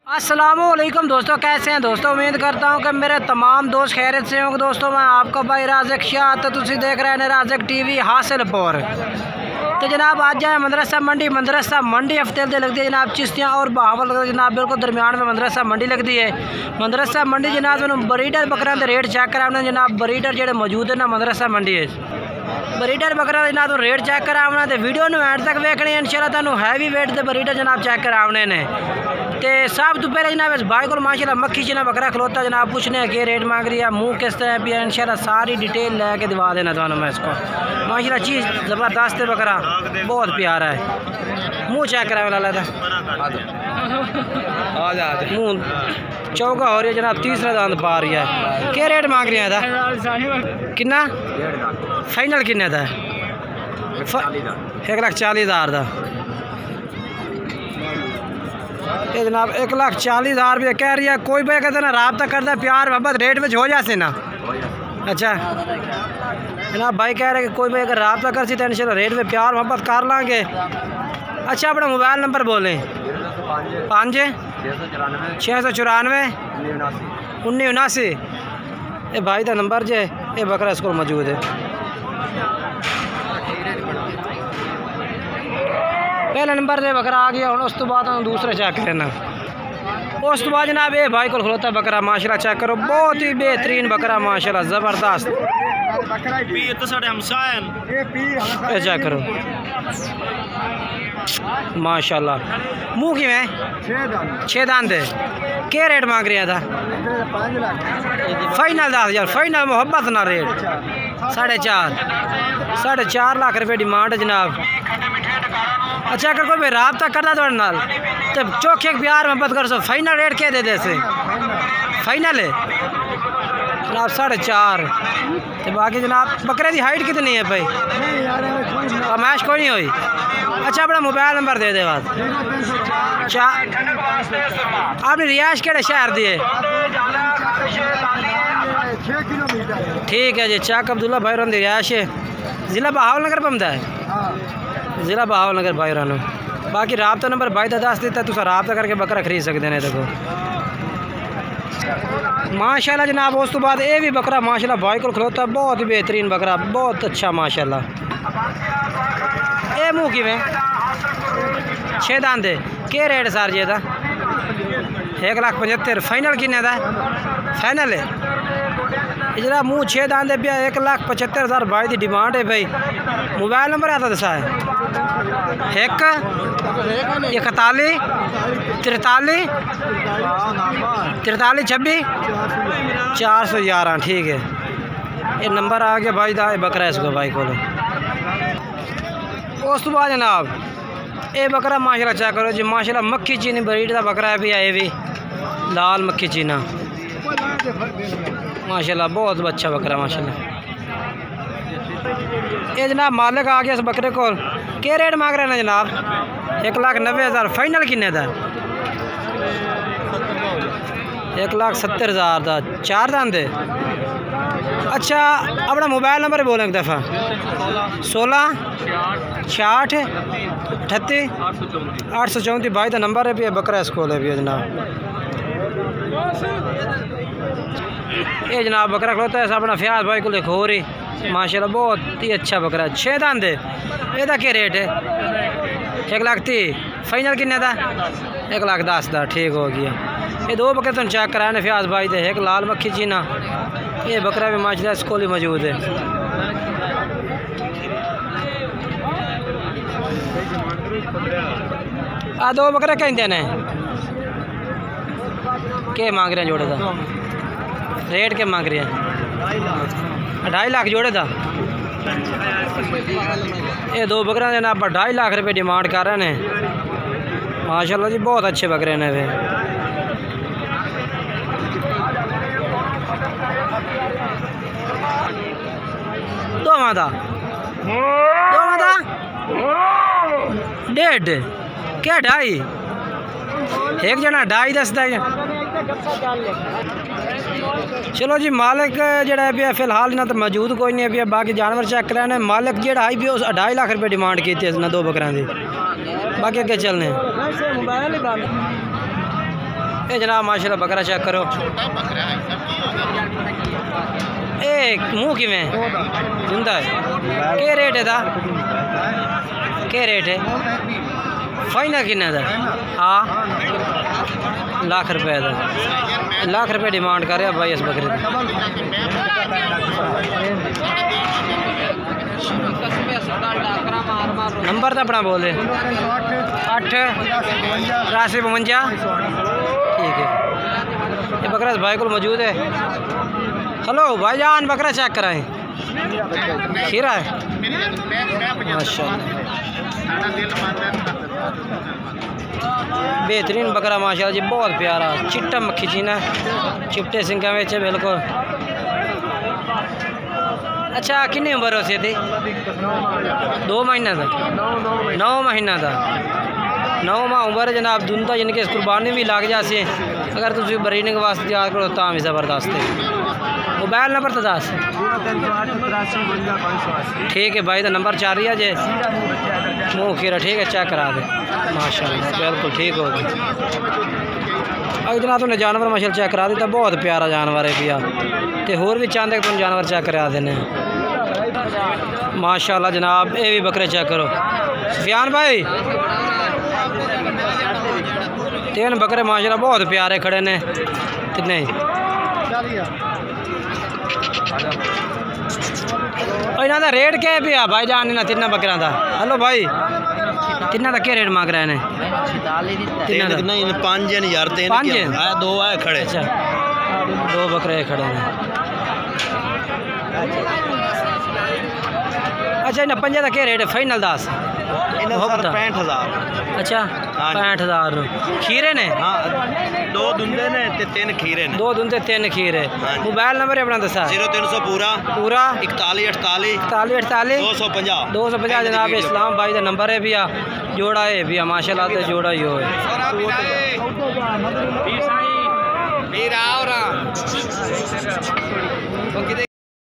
अस्सलामुअलैकुम दोस्तों, कैसे हैं दोस्तों। उम्मीद करता हूं कि मेरे तमाम दोस्त खैरियत से होंगे। दोस्तों मैं आपका भाई राज़िक शाह, तो तुम देख रहे हैं राज़िक टीवी हासिलपुर। तो जनाब आज जाए मदरसा मंडी हफ्ते लगती है जनाब चिश्तियाँ और बहावल जनाब बिल्कुल दरमियान में मदरसा मंडी लगती है। मदरसा मंडी जनाब ब्रीडर बकरा के रेट चेक कराने जनाब ब्रीडर जो मौजूद है ना मदरसा मंडी है। ब्रीडर बकरा जनाब रेट चेक करावना तो वीडियो में एंड तक वेखने इंशाल्लाह तुहानू हैवी वेट के ब्रीडर जनाब चेक करावने ने। तो सब तो पहले जनाब इस भाई को माशाल्लाह मक्खी च बकरा खलोता जनाब पूछने कि रेट मांग रही है, मुँह किस तरह पिया, इंशाल्लाह सारी डिटेल लैके दिवा देना थानू मैं इसको। माशाल्लाह चीज़ ज़बरदस्त है, बकरा बहुत प्यारा है। मुँह चेक करावे वाला था, मुँह चौका हो रही है जनाब, तीसरा दांत पा रही है। क्या रेट मांग रही है था, कितना फाइनल किन्ने था? 1,40,000 का ये जनाब 1,40,000 रुपये कह रही है। कोई भी कहते ना रब्ता करता प्यार मोहब्बत रेट में हो जाते ना। अच्छा जनाब भाई कह रहे कि कोई भी अगर रब्ता कर सी तो इंशाल्लाह रेट में प्यार मोहब्बत कर लाँगे। अच्छा अपना मोबाइल नंबर बोलें। 5 694 1979 ये भाई का नंबर जो ये बकरा इसको मौजूद है। पहला नंबर से बकरा आ गया, उस तो बाद दूसरा चेक लेना। उस तो बाद जनाब ये भाई को खलोता बकरा माशाल्लाह चेक करो, बहुत ही बेहतरीन बकरा माशाल्लाह ज़बरदस्त। ये चेक करो माशाल्लाह। मुँह की में 6 दांत है। क्या रेट मांग रहा था? फाइनल 10,000 फाइनल मोहब्बत ना रेट 4.5 लाख रुपये डिमांड है जनाब। अच्छा अगर कोई रब्ता करता तो चौखे प्यार मोहब्बत कर सो फाइनल रेट क्या दे दे से फाइनल है जनाब 4.5। तो बाकी जनाब बकरे की हाइट कितनी है भाई? मैश कोई नहीं हुई। अच्छा अपना मोबाइल नंबर दे दे बात। आपने रियाश केड़े शहर दी है? ठीक है जी, चाक अब्दुल्ला भाई रन रियाश है, ज़िला बहावलनगर पमदा है, ज़िला बहावलनगर भाई रानो। बाकी रब्ता नंबर भाई का दस दिता, तुम रब्ता करके बकरा खरीद सकते हैं। देखो माशाल्लाह जनाब। उस तो बाद ये भी बकरा माशाल्लाह भाई को खलोता है, बहुत ही बेहतरीन बकरा, बहुत अच्छा माशाल्लाह। ये मुँह की में 6 दांत है। क्या रेट सर जी था? 1,75,000 फाइनल किन्ने था? फाइनल है जरा मुँह 6 दांत है पिया 1,75,000 भाई की डिमांड है भाई। मोबाइल नंबर आता दसा है 1 41 43 43 26 411। ठीक है ये नंबर आ गया भाई दा बकरा इसको भाई को। उस तो बाद जनाब ये बकरा माशाल्लाह चेक करो जी, माशाल्लाह मक्खी चीनी ब्रीड का बकरा है भी आए भी लाल मक्खी चीना माशाल्लाह, बहुत अच्छा बकरा माशाल्लाह। ये जनाब मालिक आ गया इस बकरे को। क्या रेट मांग रहे हैं जनाब? 1,90,000 फाइनल किन्ने था? 1,70,000 का 4 दांत है। अच्छा अपना मोबाइल नंबर बोलें एक दफ़ा। 16 66 38 834 भाई का नंबर है भी बकरा स्कूल है भी जनाब। ये जनाब बकरा खलोता है अपना फयाज भाई को देखो रही माशाल्लाह, बहुत ही अच्छा बकरा है। 6 दांत है। यदा क्या रेट है? 1,30,000 फाइनल किन्ने था? 1,10,000 का। ठीक हो गया। ये 2 बकरे तुम चेक कराने फयाज भाई दे, एक लाल मक्खी चीना, ये बकरा भी माशाल्लाह इसको भी मौजूद है। आ 2 बकरे कहते हैं क्या मांग रहे हैं जोड़े का? रेट क्या मांग रहे हैं? 2.5 लाख जोड़े था। ये 2 बकरा देना आप 2.5 लाख रुपये डिमांड कर रहे हैं माशाल्लाह जी, बहुत अच्छे बकरे ने वे। दो मादा 1.5 क्या 2.5 एक जना 2.5 दसदा है। चलो जी मालिक जड़ा भी फिलहाल ना तो मौजूद कोई नहीं है, बाकी जानवर चेक कराने मालिक जड़ा आई भी 2.5 लाख रुपये डिमांड की थी ना 2 बकरा की। बाकी अगे चलने ये जनाब माशाल्लाह बकरा चेक करो। एक मुँह किमें जिंदा है। क्या रेट है दा? क्या रेट है? फाइनल किन्ने दा? हाँ लाख रुपये का। लाख रुपये डिमांड कर रहा भाई इस बकरे की। नंबर तो अपना बोले 8 83 52। ठीक है ये बकरा भाई को मौजूद है। हेलो भाईजान बकरा चेक कराएं। खीरा है माशाल्लाह बेहतरीन बकरा माशाल्लाह जी बहुत प्यारा चिट्टा मक्खी चीना चिट्टे सिंगा में बिल्कुल। अच्छा कितनी उम्र हो सी थी? 2 महीना था 9 महीना था 9 माह उम्र जनाब दुंदा जिनके कुर्बानी भी लग जासे अगर तुम ब्रीडिंग वास्ते तैयार करो तो भी ज़बरदस्त है। मोबाइल नंबर तो 10 ठीक है भाई तो नंबर 4 ही है जे मुँह खीरा ठीक है चेक करा दे माशाल्लाह बिल्कुल ठीक हो गया। अगर जना तुमने जानवर माशाल्लाह चेक करा दिता बहुत प्यारा जानवर है भैया तो होर भी चाहते तुम जानवर चेक करा देने माशाल्लाह जनाब। ये भी बकरे चेक करो सुफियान भाई 3 बकरे माशाल्लाह बहुत प्यारे खड़े ने कितने इन्हों का रेट क्या है भैया भाईजान इन्होंने 3 बकरों का? हेलो भाई 3 का क्या रेट मांग रहे हैं? 5 2 आए खड़े। अच्छा 2 बकरे खड़े हैं। अच्छा इन्हें 5 का क्या रेट है फाइनल 10? 65,000। अच्छा 65,000 खीरे ने? हाँ 2 दुंदे ने 3 खीरे ने। 2 दुंदे 3 खीरे। मोबाइल नंबर अपना दसा? 0300 पूरा 4148 250 जनाब इस्लाम भाई का नंबर है भैया जोड़ा है भैया माशाल्लाह से जोड़ा ही हो।